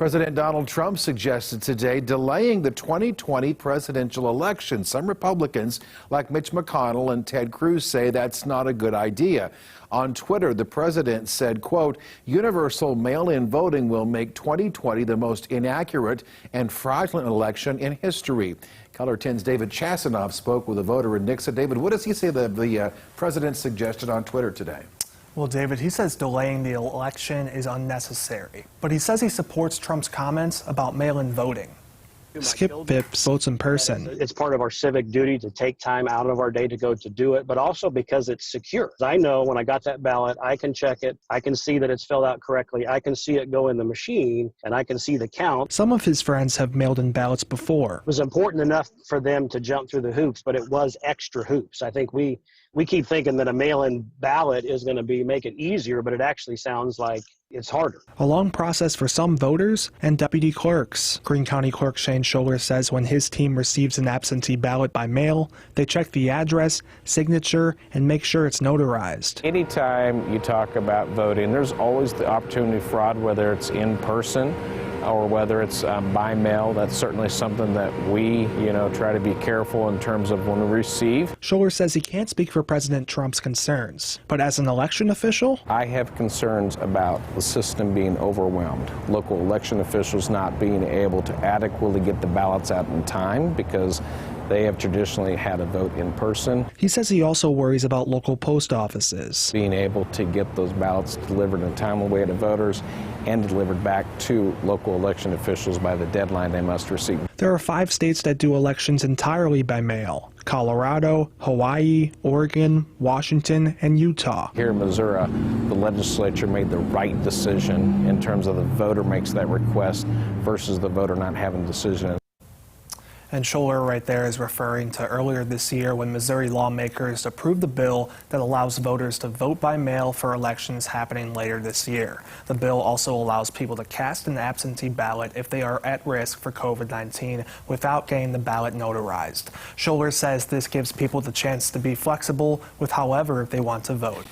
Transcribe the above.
President Donald Trump suggested today delaying the 2020 presidential election. Some Republicans, like Mitch McConnell and Ted Cruz, say that's not a good idea. On Twitter, the president said, quote, "Universal mail-in voting will make 2020 the most inaccurate and fraudulent election in history." Color 10's David Chasanoff spoke with a voter in Nixa. David, what does he say the president suggested on Twitter today? Well, David, he says delaying the election is unnecessary, but he says he supports Trump's comments about mail-in voting. Skip Phipps votes in person. It's part of our civic duty to take time out of our day to go to do it, but also because it's secure. I know when I got that ballot, I can check it. I can see that it's filled out correctly. I can see it go in the machine, and I can see the count. Some of his friends have mailed in ballots before. It was important enough for them to jump through the hoops, but it was extra hoops. I think we keep thinking that a mail-in ballot is going to make it easier, but it actually sounds like it's harder. A long process for some voters and deputy clerks. Greene County Clerk Shane Scholler says when his team receives an absentee ballot by mail, they check the address, signature, and make sure it's notarized. Anytime you talk about voting, there's always the opportunity for fraud, whether it's in person or whether it's by mail. That's certainly something that we, try to be careful in terms of when we receive. Scholler says he can't speak for President Trump's concerns, but as an election official, I have concerns about the system being overwhelmed. Local election officials not being able to adequately get the ballots out in time because they have traditionally had a vote in person. He says he also worries about local post offices. Being able to get those ballots delivered in a timely way to voters and delivered back to local election officials by the deadline they must receive. There are 5 states that do elections entirely by mail: Colorado, Hawaii, Oregon, Washington, and Utah. Here in Missouri, the legislature made the right decision in terms of the voter makes that request versus the voter not having a decision. And Scholler right there is referring to earlier this year when Missouri lawmakers approved the bill that allows voters to vote by mail for elections happening later this year. The bill also allows people to cast an absentee ballot if they are at risk for COVID-19 without getting the ballot notarized. Scholler says this gives people the chance to be flexible with however they want to vote.